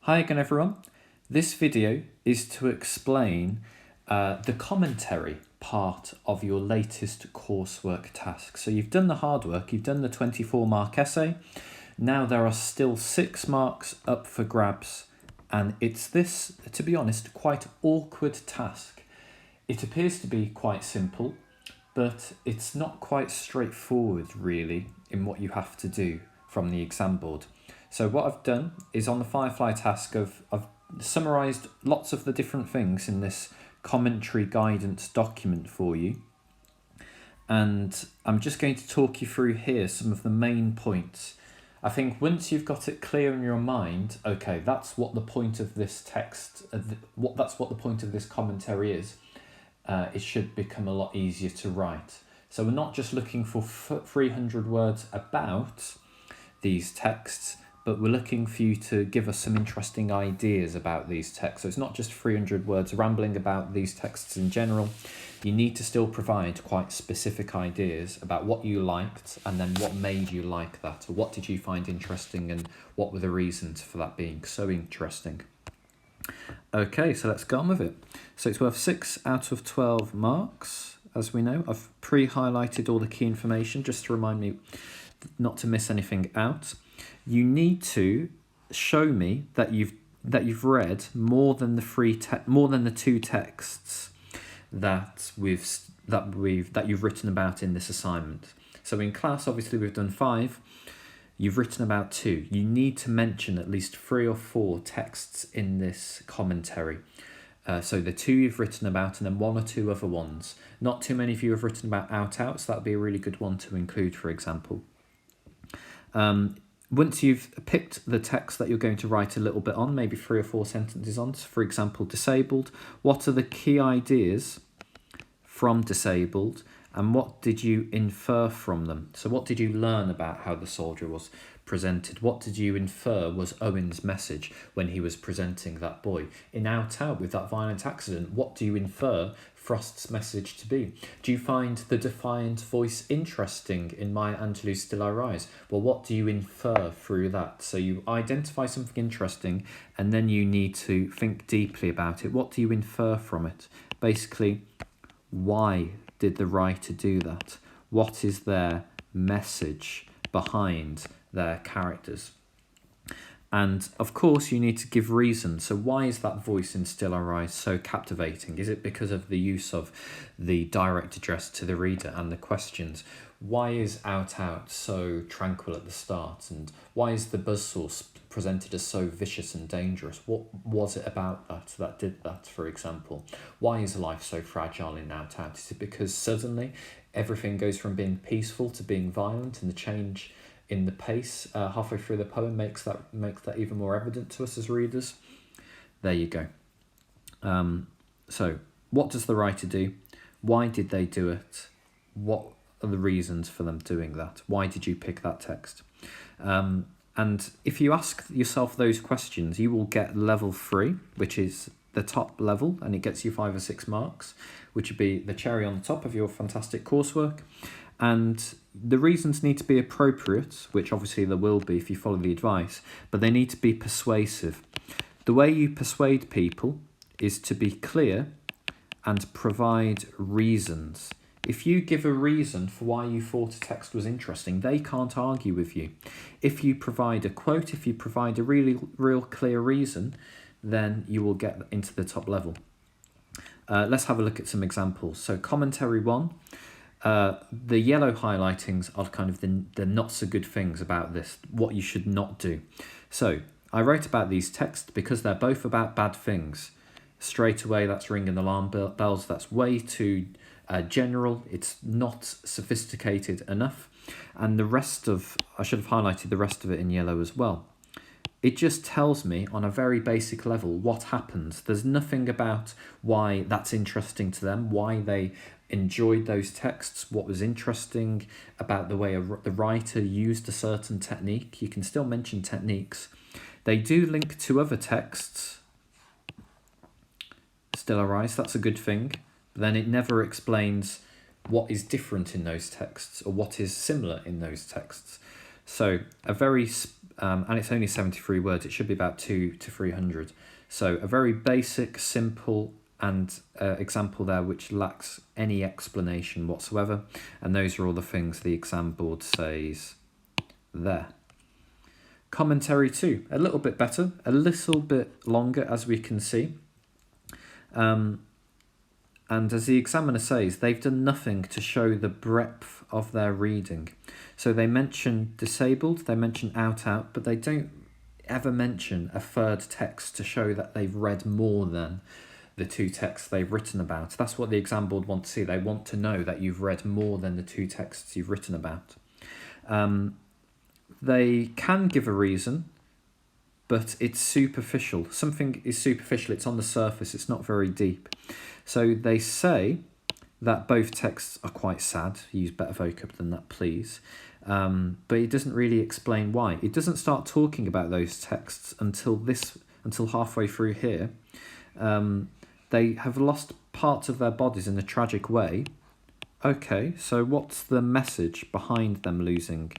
Hi again everyone. This video is to explain the commentary part of your latest coursework task. So you've done the hard work, you've done the 24-mark essay. Now there are still 6 marks up for grabs, and it's this, to be honest, quite awkward task. It appears to be quite simple, but it's not quite straightforward really in what you have to do from the exam board. So what I've done is on the Firefly task, I've summarised lots of the different things in this commentary guidance document for you. And I'm just going to talk you through here some of the main points. I think once you've got it clear in your mind, okay, that's what the point of this text, that's what the point of this commentary is, it should become a lot easier to write. So we're not just looking for 300 words about these texts, but we're looking for you to give us some interesting ideas about these texts. So it's not just 300 words rambling about these texts in general. You need to still provide quite specific ideas about what you liked and then what made you like that, or what did you find interesting and what were the reasons for that being so interesting. Okay, so let's get on with it. So it's worth 6 out of 12 marks, as we know. I've pre-highlighted all the key information just to remind me not to miss anything out. You need to show me that you've read more than the 2 texts that you've written about in this assignment. So in class, obviously we've done 5. You've written about 2. You need to mention at least 3 or 4 texts in this commentary. So the 2 you've written about, and then 1 or 2 other ones. Not too many of you have written about out-outs. That'd be a really good one to include, for example. Once you've picked the text that you're going to write a little bit on, maybe 3 or 4 sentences on, for example, disabled, what are the key ideas from disabled, and what did you infer from them? So what did you learn about how the soldier was presented? What did you infer was Owen's message when he was presenting that boy? In Out Out, with that violent accident, what do you infer Frost's message to be? Do you find the defiant voice interesting in Maya Angelou's Still I Rise? Well, what do you infer through that? So you identify something interesting, and then you need to think deeply about it. What do you infer from it? Basically, why did the writer do that? What is their message behind their characters? And of course you need to give reason. So why is that voice in Still I Rise so captivating? Is it because of the use of the direct address to the reader and the questions? Why is Out Out so tranquil at the start? And why is the buzzsaw presented as so vicious and dangerous? What was it about that did that, for example? Why is life so fragile in Out Out? Is it because suddenly everything goes from being peaceful to being violent, and the change in the pace halfway through the poem makes that even more evident to us as readers? There you go. So what does the writer do? Why did they do it? What are the reasons for them doing that? Why did you pick that text? And if you ask yourself those questions, you will get level 3, which is the top level, and it gets you 5 or 6 marks, which would be the cherry on the top of your fantastic coursework. And the reasons need to be appropriate, which obviously there will be if you follow the advice, but they need to be persuasive. The way you persuade people is to be clear and provide reasons. If you give a reason for why you thought a text was interesting, they can't argue with you. If you provide a quote, if you provide a real clear reason, then you will get into the top level. Let's have a look at some examples. So commentary 1. The yellow highlightings are kind of the not so good things about this, what you should not do. So I wrote about these texts because they're both about bad things. Straight away, that's ringing alarm bells. That's way too general. It's not sophisticated enough. And the rest of, I should have highlighted the rest of it in yellow as well. It just tells me on a very basic level what happens. There's nothing about why that's interesting to them, why they enjoyed those texts, what was interesting about the way the writer used a certain technique. You can still mention techniques. They do link to other texts. Still I Rise, that's a good thing. But then it never explains what is different in those texts or what is similar in those texts. So a very, and it's only 73 words, it should be about 200 to 300. So a very basic, simple and example there which lacks any explanation whatsoever. And those are all the things the exam board says there. Commentary 2, a little bit better, a little bit longer as we can see. And as the examiner says, they've done nothing to show the breadth of their reading. So they mention disabled, they mention out, but they don't ever mention a third text to show that they've read more than the two texts they've written about. That's what the exam board want to see. They want to know that you've read more than the two texts you've written about. They can give a reason, but it's superficial. Something is superficial, it's on the surface, it's not very deep. So they say that both texts are quite sad. Use better vocab than that, please. But it doesn't really explain why. It doesn't start talking about those texts until halfway through here. They have lost parts of their bodies in a tragic way. Okay, so what's the message behind them losing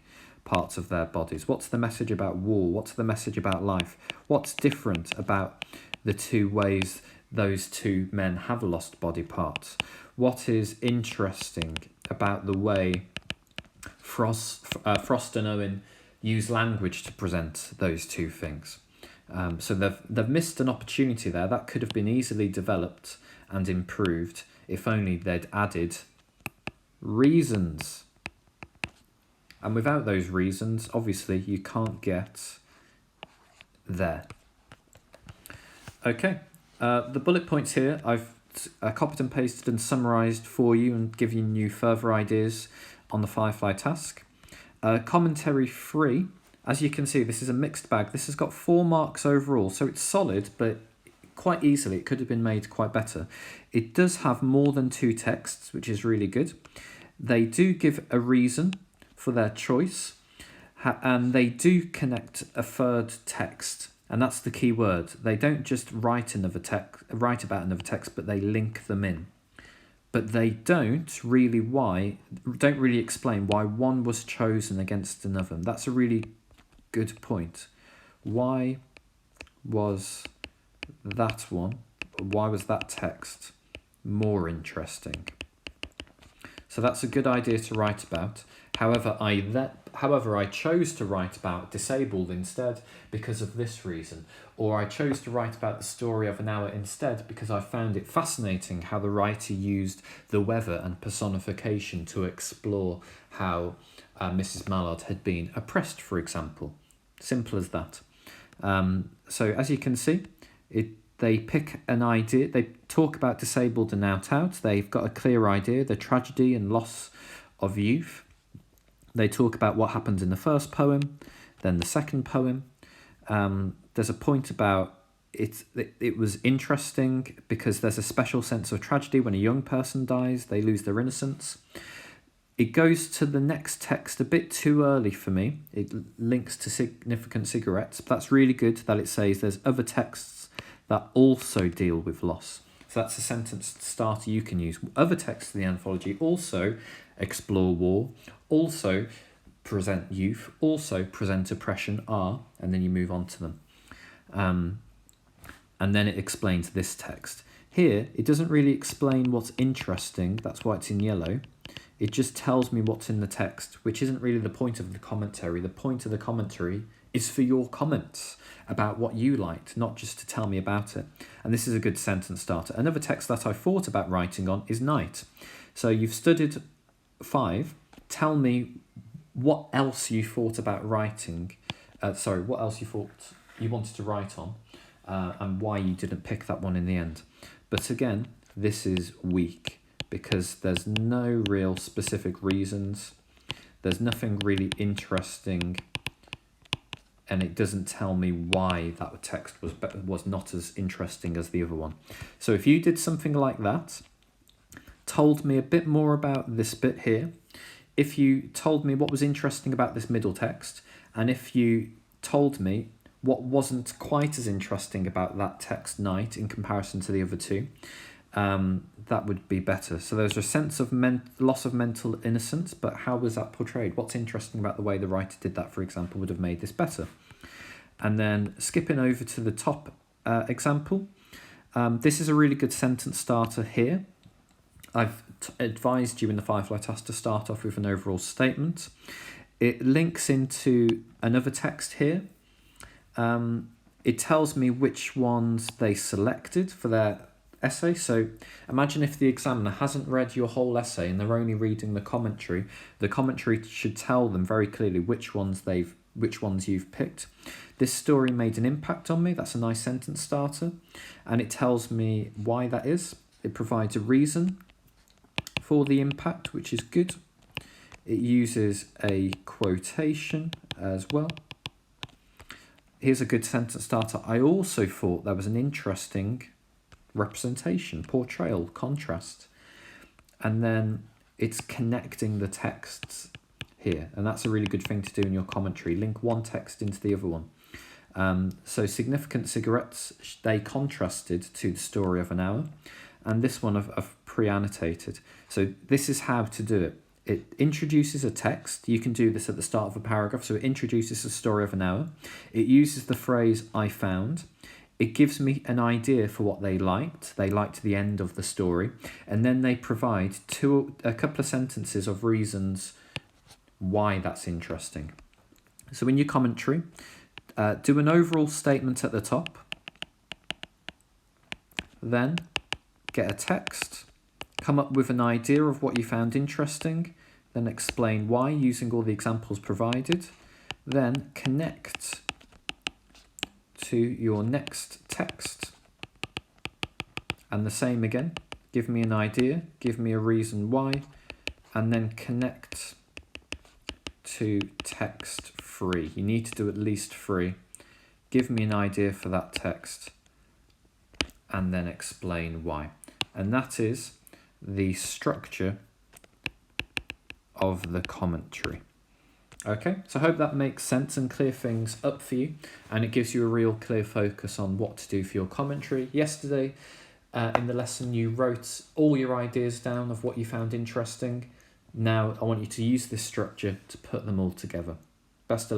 parts of their bodies? What's the message about war? What's the message about life? What's different about the two ways those two men have lost body parts? What is interesting about the way Frost and Owen use language to present those two things? So they've missed an opportunity there that could have been easily developed and improved if only they'd added reasons. And without those reasons, obviously, you can't get there. Okay, the bullet points here, I've copied and pasted and summarised for you and given you further ideas on the Firefly task. Commentary 3, as you can see, this is a mixed bag. This has got 4 marks overall, so it's solid, but quite easily it could have been made quite better. It does have more than 2 texts, which is really good. They do give a reason for their choice, and they do connect a third text, and that's the key word. They don't just write about another text, but they link them in. But they don't really explain why one was chosen against another. That's a really good point. Why was that one? Why was that text more interesting? So that's a good idea to write about. However, I chose to write about disabled instead because of this reason. Or I chose to write about the story of an hour instead because I found it fascinating how the writer used the weather and personification to explore how Mrs. Mallard had been oppressed, for example. Simple as that. So as you can see, they pick an idea, they talk about disabled and out. They've got a clear idea, the tragedy and loss of youth. They talk about what happens in the first poem, then the second poem. There's a point about it was interesting because there's a special sense of tragedy when a young person dies, they lose their innocence. It goes to the next text a bit too early for me. It links to significant cigarettes, but that's really good that it says there's other texts that also deal with loss. So that's a sentence starter you can use. Other texts in the anthology also explore war, also present youth, also present oppression, and then you move on to them. And then it explains this text. Here, it doesn't really explain what's interesting, that's why it's in yellow. It just tells me what's in the text, which isn't really the point of the commentary. The point of the commentary is for your comments about what you liked, not just to tell me about it. And this is a good sentence starter. Another text that I thought about writing on is night. So you've studied 5. Tell me what else you thought about writing. What else you thought you wanted to write on, and why you didn't pick that one in the end. But again, this is weak because there's no real specific reasons. There's nothing really interesting, and it doesn't tell me why that text was not as interesting as the other one. So if you did something like that, told me a bit more about this bit here, if you told me what was interesting about this middle text, and if you told me what wasn't quite as interesting about that text night in comparison to the other two, that would be better. So there's a sense of loss of mental innocence, but how was that portrayed? What's interesting about the way the writer did that, for example, would have made this better? And then skipping over to the top example, this is a really good sentence starter here. I've advised you in the Firefly task to start off with an overall statement. It links into another text here. It tells me which ones they selected for their essay. So imagine if the examiner hasn't read your whole essay and they're only reading the commentary should tell them very clearly which ones you've picked. This story made an impact on me. That's a nice sentence starter. And it tells me why that is. It provides a reason for the impact, which is good. It uses a quotation as well. Here's a good sentence starter. I also thought there was an interesting representation, portrayal, contrast. And then it's connecting the texts here. And that's a really good thing to do in your commentary. Link one text into the other one. So significant cigarettes, they contrasted to the story of an hour. And this one I've pre-annotated. So this is how to do it. It introduces a text. You can do this at the start of a paragraph. So it introduces the story of an hour. It uses the phrase, I found. It gives me an idea for what they liked. They liked the end of the story. And then they provide a couple of sentences of reasons why that's interesting. So in your commentary, do an overall statement at the top. Then get a text. Come up with an idea of what you found interesting. Then explain why using all the examples provided. Then connect to your next text. And the same again. Give me an idea. Give me a reason why. And then connect to text 3. You need to do at least 3. Give me an idea for that text. And then explain why. And that is the structure of the commentary. Okay, so I hope that makes sense and clear things up for you, and it gives you a real clear focus on what to do for your commentary. Yesterday in the lesson you wrote all your ideas down of what you found interesting. Now I want you to use this structure to put them all together. Best of luck.